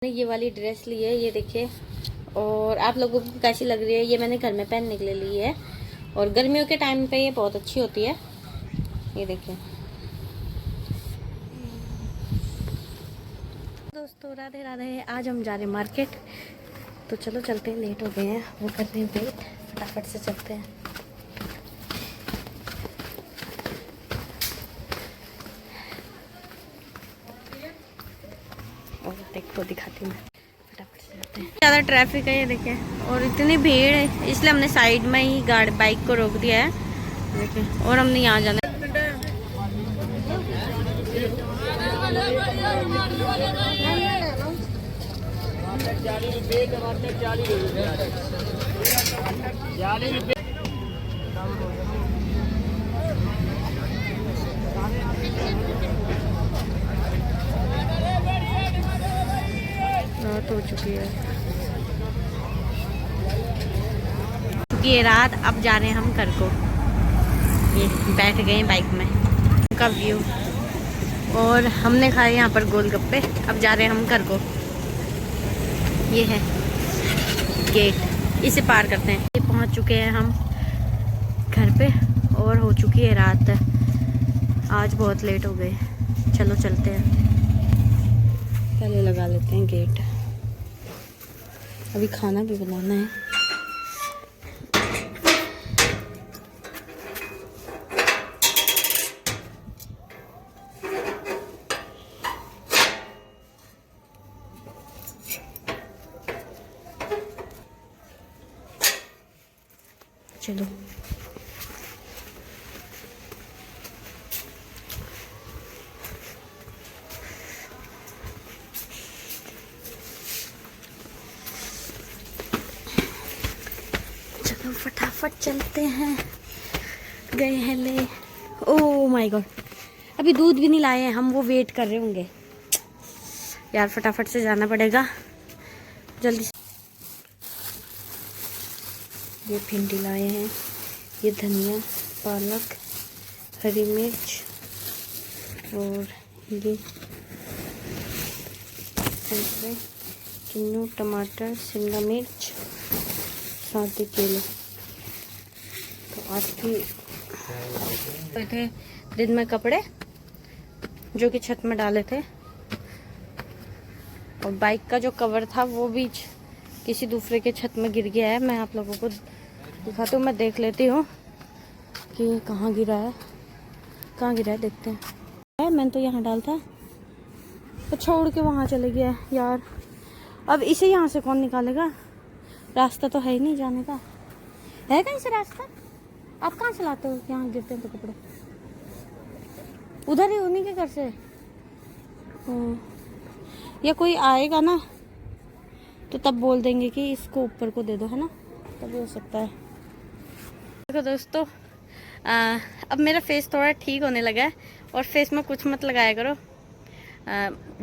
मैंने ये वाली ड्रेस ली है, ये देखिए। और आप लोगों को कैसी लग रही है? ये मैंने घर में पहनने के लिए ली है और गर्मियों के टाइम पे ये बहुत अच्छी होती है। ये देखिए दोस्तों, राधे राधे। आज हम जा रहे हैं मार्केट, तो चलो चलते हैं। लेट हो गए हैं, वो कर रहे हैं वेट, फटाफट से चलते हैं। और देखो दिखाती हूँ, फटाफट से चलते हैं। ज़्यादा ट्रैफिक है ये देखिए, और इतनी भीड़ है, इसलिए हमने साइड में ही गाड़ी बाइक को रोक दिया है देखिए। और हमने यहाँ जाना है। रात हो चुकी है, ये रात। अब जा रहे हैं हम घर को। ये बैठ गए हैं बाइक में, का व्यू। और हमने खाए यहाँ पर गोलगप्पे। अब जा रहे हैं हम घर को। ये है गेट, इसे पार करते हैं। ये पहुँच चुके हैं हम घर पे और हो चुकी है रात। आज बहुत लेट हो गए, चलो चलते हैं। पहले लगा लेते हैं गेट, अभी खाना भी बनाना है। चलो चलो फटाफट चलते हैं। गए हैं ले। ओह माय गॉड, अभी दूध भी नहीं लाए हैं हम, वो वेट कर रहे होंगे यार। फटाफट से जाना पड़ेगा जल्दी से। ये भिंडी लाए हैं, ये धनिया, पालक, हरी मिर्च और ये किन्नू, टमाटर, शिमला मिर्च, सादे केले। तो आज की थे दिन में कपड़े जो कि छत में डाले थे, और बाइक का जो कवर था वो भी किसी दूसरे के छत में गिर गया है। मैं आप लोगों को दिखाती हूँ, मैं देख लेती हूँ कि कहाँ गिरा है, कहाँ गिरा है, देखते हैं। मैंने तो यहाँ डाल था, तो छोड़ के वहाँ चले गया यार। अब इसे यहाँ से कौन निकालेगा? रास्ता तो है ही नहीं जाने का। है कहीं से रास्ता? आप कहाँ चलाते हो? यहाँ गिरते हैं तो कपड़े उधर ही, उन्हीं के घर से। या कोई आएगा ना तो तब बोल देंगे कि इसको ऊपर को दे दो, है ना, तभी हो सकता है। देखो दोस्तों, अब मेरा फेस थोड़ा ठीक होने लगा है। और फेस में कुछ मत लगाया करो,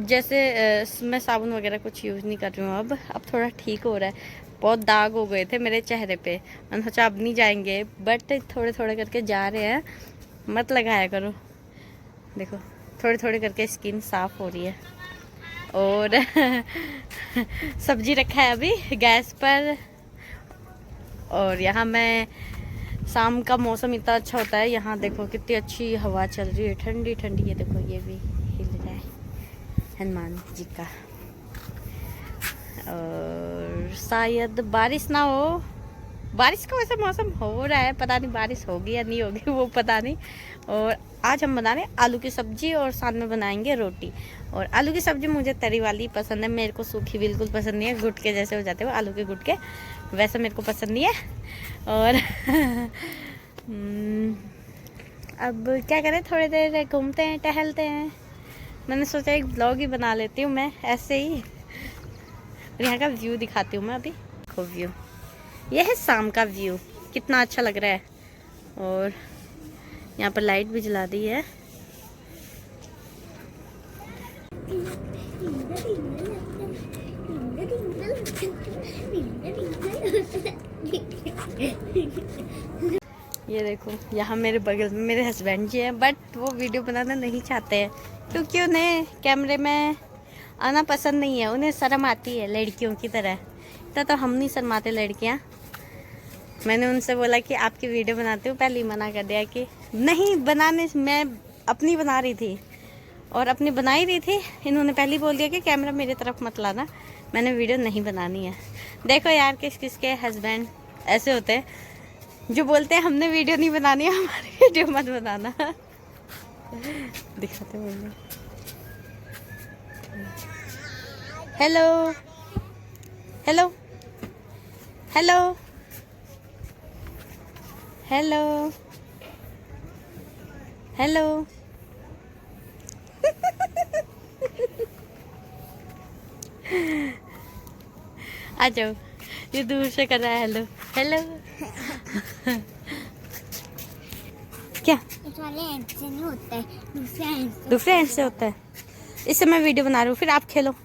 जैसे मैं साबुन वगैरह कुछ यूज़ नहीं कर रही हूँ। अब थोड़ा ठीक हो रहा है। बहुत दाग हो गए थे मेरे चेहरे पे, मैंने सोचा अब नहीं जाएंगे, बट थोड़े थोड़े करके जा रहे हैं। मत लगाया करो। देखो थोड़े थोड़े करके स्किन साफ हो रही है। और सब्जी रखा है अभी गैस पर। और यहाँ मैं, शाम का मौसम इतना अच्छा होता है, यहाँ देखो कितनी अच्छी हवा चल रही है, ठंडी ठंडी। ये देखो ये भी हिल रहा है, हनुमान जी का। और शायद बारिश ना हो, बारिश का वैसे मौसम हो रहा है, पता नहीं बारिश होगी या नहीं होगी, वो पता नहीं। और आज हम बना रहे हैं आलू की सब्जी और साथ में बनाएंगे रोटी। और आलू की सब्जी मुझे तरी वाली पसंद है, मेरे को सूखी बिल्कुल पसंद नहीं है। गुटके जैसे हो जाते हो आलू के गुटके, वैसे मेरे को पसंद नहीं है। और अब क्या करें, थोड़ी देर घूमते हैं, टहलते हैं। मैंने सोचा एक ब्लॉग ही बना लेती हूँ मैं ऐसे ही। और यहाँ का व्यू दिखाती हूँ मैं अभी। देखो व्यू, ये है शाम का व्यू, कितना अच्छा लग रहा है। और यहाँ पर लाइट भी जला दी है। ये देखो यहाँ मेरे बगल में मेरे हस्बैंड जी हैं, बट वो वीडियो बनाना नहीं चाहते हैं क्योंकि उन्हें कैमरे में आना पसंद नहीं है, उन्हें शर्म आती है लड़कियों की तरह। तो हम नहीं शर्माते लड़कियां। मैंने उनसे बोला कि आपकी वीडियो बनाती हूँ, पहले ही मना कर दिया कि नहीं बनाने। मैं अपनी बना रही थी और अपनी बना ही रही थी, इन्होंने पहले ही बोल दिया कि कैमरा मेरी तरफ मत लाना, मैंने वीडियो नहीं बनानी है। देखो यार, किस किस के हस्बैंड ऐसे होते हैं जो बोलते हैं हमने वीडियो नहीं बनानी है, हमारी वीडियो मत बनाना। दिखाते बोलिए। Hello hello hello hello hello. आ जाओ, ये दूर से कर रहा है हेलो हेलो। क्या इस वाले एंड से नहीं होता है, दूसरे एंड से होता है? इससे मैं वीडियो बना रही हूँ, फिर आप खेलो।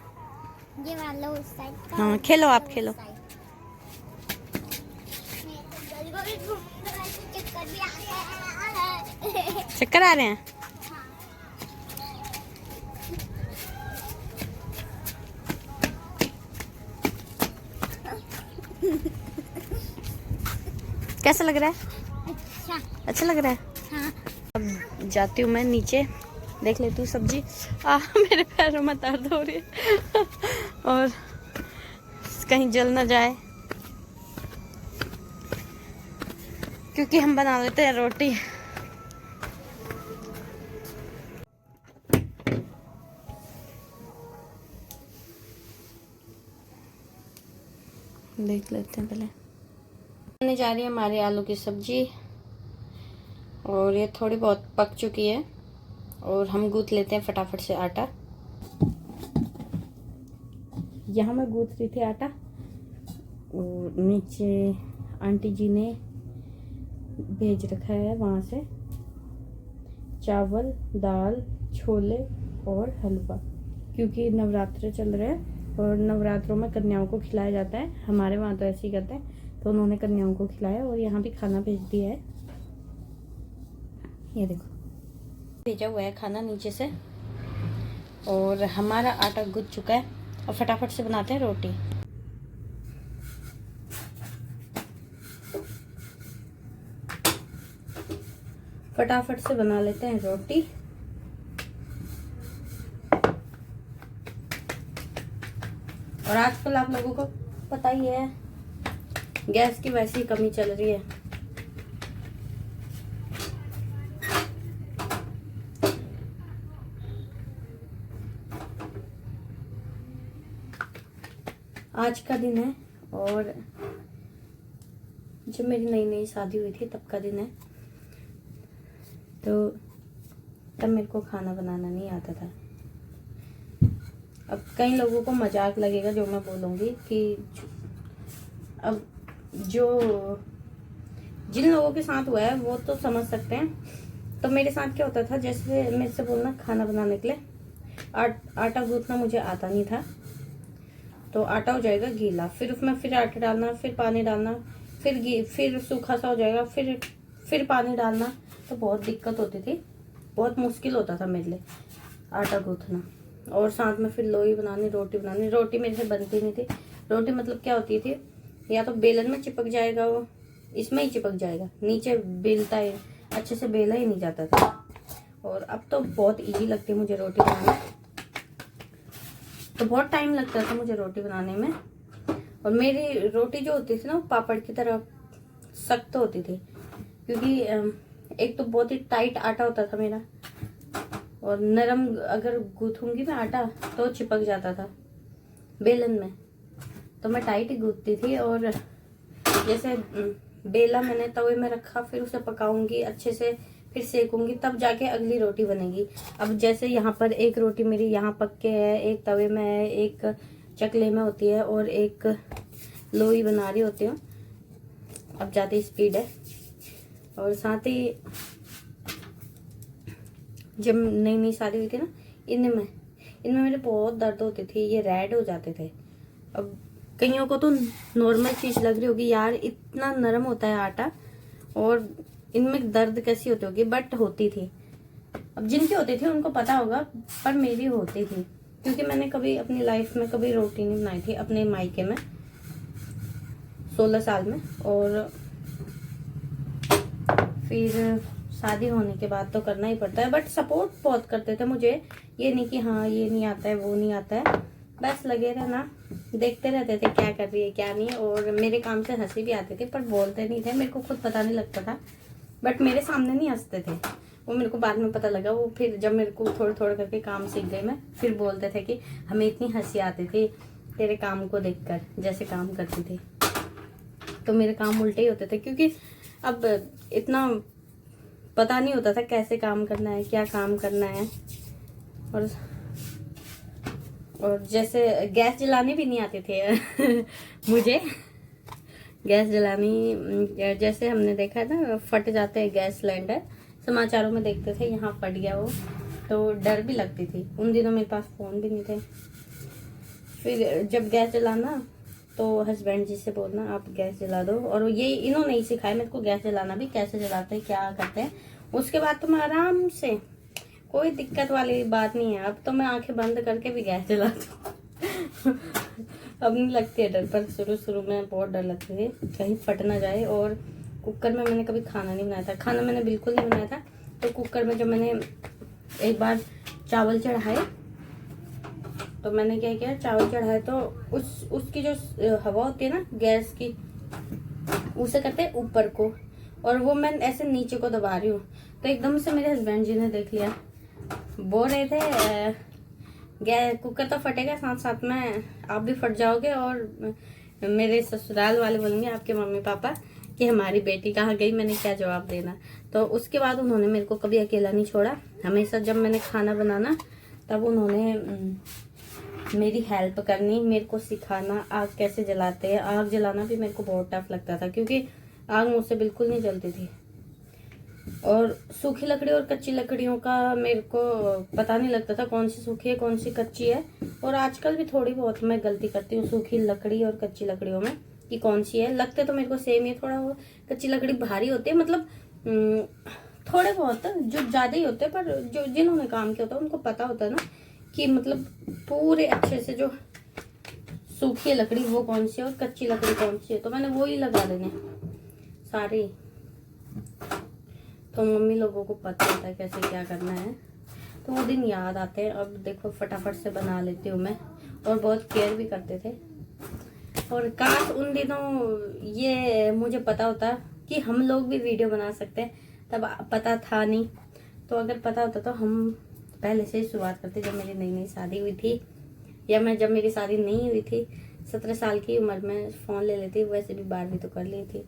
ये वाला उस साइड का। हाँ खेलो, आप खेलो। चक्कर आ रहे हैं? कैसा लग रहा है? अच्छा लग रहा है। हाँ। अब जाती हूँ मैं नीचे, देख लेती हूँ सब्जी। मेरे पैरों में दर्द हो रही है। और कहीं जल ना जाए, क्योंकि हम बना लेते हैं रोटी। देख लेते हैं पहले। बनने जा रही है हमारी आलू की सब्जी, और ये थोड़ी बहुत पक चुकी है, और हम गूंथ लेते हैं फटाफट से आटा। यहाँ मैं गूंथ रही थी आटा, और नीचे आंटी जी ने भेज रखा है वहाँ से चावल, दाल, छोले और हलवा, क्योंकि नवरात्र चल रहे हैं और नवरात्रों में कन्याओं को खिलाया जाता है। हमारे वहाँ तो ऐसे ही करते हैं, तो उन्होंने कन्याओं को खिलाया और यहाँ भी खाना भेज दिया है। ये देखो, भेजा हुआ है खाना नीचे से, और हमारा आटा गूंथ चुका है। और फटाफट से बनाते हैं रोटी। फटाफट से बना लेते हैं रोटी। और आजकल आप लोगों को पता ही है, गैस की वैसी ही कमी चल रही है। आज का दिन है, और जब मेरी नई नई शादी हुई थी तब का दिन है। तो तब मेरे को खाना बनाना नहीं आता था। अब कई लोगों को मजाक लगेगा जो मैं बोलूँगी कि अब जो जिन लोगों के साथ हुआ है वो तो समझ सकते हैं। तो मेरे साथ क्या होता था, जैसे मेरे से बोलना खाना बनाने के लिए, आटा गूंथना मुझे आता नहीं था। तो आटा हो जाएगा गीला, फिर उसमें फिर आटा डालना, फिर पानी डालना, फिर सूखा सा हो जाएगा, फिर पानी डालना। तो बहुत दिक्कत होती थी, बहुत मुश्किल होता था मेरे लिए आटा गूंथना। और साथ में फिर लोई बनानी, रोटी बनानी। रोटी मेरे से बनती नहीं थी। रोटी मतलब क्या होती थी, या तो बेलन में चिपक जाएगा, वो इसमें ही चिपक जाएगा, नीचे बेलता है, अच्छे से बेला ही नहीं जाता था। और अब तो बहुत इजी लगती है मुझे रोटी बनाना। तो बहुत टाइम लगता था मुझे रोटी बनाने में। और मेरी रोटी जो होती थी ना, वो पापड़ की तरह सख्त होती थी, क्योंकि एक तो बहुत ही टाइट आटा होता था मेरा, और नरम अगर गूंथूंगी मैं आटा तो चिपक जाता था बेलन में। तो मैं टाइट ही गूंथती थी, और जैसे बेला मैंने तवे में रखा, फिर उसे पकाऊंगी अच्छे से, फिर सेकूंगी, तब जाके अगली रोटी बनेगी। अब जैसे यहाँ पर एक रोटी मेरी यहाँ पक के है, एक तवे में है, एक चकले में होती है, और एक लोई बना रही होती हूँ। अब ज़्यादा स्पीड है। और साथ ही जब नई नई शादी हुई थी ना, इनमें मेरे बहुत दर्द होती थी, ये रेड हो जाते थे। अब कईयों को तो नॉर्मल चीज़ लग रही होगी, यार इतना नरम होता है आटा और इनमें दर्द कैसी होती होगी, बट होती थी। अब जिनकी होती थी उनको पता होगा, पर मेरी होती थी। क्योंकि मैंने कभी अपनी लाइफ में कभी रोटी नहीं बनाई थी अपने मायके में 16 साल में, और फिर शादी होने के बाद तो करना ही पड़ता है। बट सपोर्ट बहुत करते थे मुझे, ये नहीं कि हाँ ये नहीं आता है वो नहीं आता है, बस लगे रहना, देखते रहते थे क्या कर रही है क्या नहीं। और मेरे काम से हंसी भी आती थी पर बोलते नहीं थे, मेरे को खुद पता नहीं लगता था, बट मेरे सामने नहीं हंसते थे वो। मेरे को बाद में पता लगा वो, फिर जब मेरे को थोड़ा थोड़ा करके काम सीख गई मैं, फिर बोलते थे कि हमें इतनी हंसी आती थी तेरे काम को देखकर, जैसे काम करती थी। तो मेरे काम उल्टे ही होते थे, क्योंकि अब इतना पता नहीं होता था कैसे काम करना है, क्या काम करना है। और जैसे गैस जलाने भी नहीं आते थे मुझे गैस जलानी, जैसे हमने देखा ना फट जाते हैं गैस सिलेंडर, समाचारों में देखते थे यहाँ फट गया वो, तो डर भी लगती थी। उन दिनों मेरे पास फोन भी नहीं थे। फिर जब गैस जलाना तो हस्बैंड जी से बोलना आप गैस जला दो, और ये इन्होंने ही सिखाया मेरे को गैस जलाना भी, कैसे जलाते हैं क्या करते हैं। उसके बाद तो मैं आराम से, कोई दिक्कत वाली बात नहीं है, अब तो मैं आंखें बंद करके भी गैस जलाती हूँ अब नहीं लगती है डर, पर शुरू शुरू में बहुत डर लगती थी कहीं फट ना जाए। और कुकर में मैंने कभी खाना नहीं बनाया था, खाना मैंने बिल्कुल नहीं बनाया था। तो कुकर में जब मैंने एक बार चावल चढ़ाए, तो मैंने क्या किया, चावल चढ़ाए तो उसकी जो हवा होती है ना गैस की, उसे करते हैं ऊपर को, और वो मैं ऐसे नीचे को दबा रही हूँ। तो एकदम से मेरे हस्बैंड जी ने देख लिया, बोल रहे थे गैस कुकर तो फटेगा, साथ साथ में आप भी फट जाओगे, और मेरे ससुराल वाले बोलेंगे आपके मम्मी पापा कि हमारी बेटी कहाँ गई। मैंने क्या जवाब देना। तो उसके बाद उन्होंने मेरे को कभी अकेला नहीं छोड़ा, हमेशा जब मैंने खाना बनाना तब उन्होंने मेरी हेल्प करनी, मेरे को सिखाना आग कैसे जलाते हैं। आग जलाना भी मेरे को बहुत टफ लगता था, क्योंकि आग मुझसे बिल्कुल नहीं जलती थी। और सूखी लकड़ी और कच्ची लकड़ियों का मेरे को पता नहीं लगता था कौन सी सूखी है कौन सी कच्ची है। और आजकल भी थोड़ी बहुत मैं गलती करती हूँ सूखी लकड़ी और कच्ची लकड़ियों में, कि कौन सी है। लगते तो मेरे को सेम ही, थोड़ा वो कच्ची लकड़ी भारी होती है, मतलब थोड़े बहुत जो ज्यादा ही होते हैं, पर जो जिन्होंने काम किया होता है उनको पता होता है ना कि मतलब पूरे अच्छे से जो सूखी लकड़ी वो कौन सी है और कच्ची लकड़ी कौन सी है। तो मैंने वो ही लगा देने सारे, तो मम्मी लोगों को पता होता है कैसे क्या करना है। तो वो दिन याद आते हैं। अब देखो फटाफट से बना लेती हूँ मैं, और बहुत केयर भी करते थे। और काश उन दिनों ये मुझे पता होता कि हम लोग भी वीडियो बना सकते हैं, तब पता था नहीं। तो अगर पता होता तो हम पहले से ही शुरुआत करते, जब मेरी नई नई शादी हुई थी, या मैं जब मेरी शादी नहीं हुई थी 17 साल की उम्र में फ़ोन ले लेती। वैसे भी 12वीं तो कर ली थी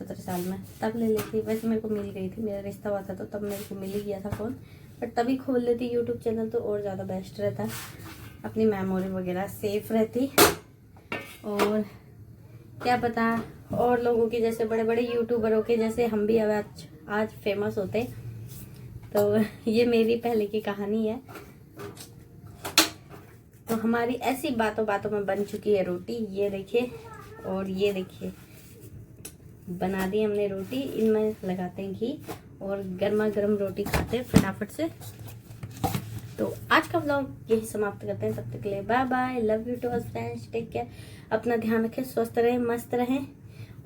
17 साल में, तब ले लेती। वैसे मेरे को मिल गई थी, मेरा रिश्ता हुआ था तो तब मेरे को मिल ही गया था फ़ोन, बट तभी खोल लेती यूट्यूब चैनल, तो और ज़्यादा बेस्ट रहता, अपनी मेमोरी वगैरह सेफ रहती। और क्या पता और लोगों की जैसे बड़े बड़े यूट्यूबरों के जैसे हम भी आज फेमस होते। तो ये मेरी पहले की कहानी है। तो हमारी ऐसी बातों बातों में बन चुकी है रोटी, ये देखिए। और ये देखिए बना दी हमने रोटी, इनमें लगाते हैं घी और गर्मा गर्म रोटी खाते हैं फटाफट से। तो आज का व्लॉग यही समाप्त करते हैं। तब तक के लिए bye bye, love you to all friends, take care, अपना ध्यान रखें, स्वस्थ रहें, मस्त रहें।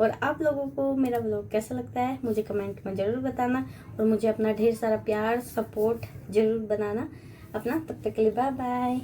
और आप लोगों को मेरा व्लॉग कैसा लगता है मुझे कमेंट में ज़रूर बताना, और मुझे अपना ढेर सारा प्यार सपोर्ट ज़रूर बनाना अपना। तब तक के लिए बाय बाय।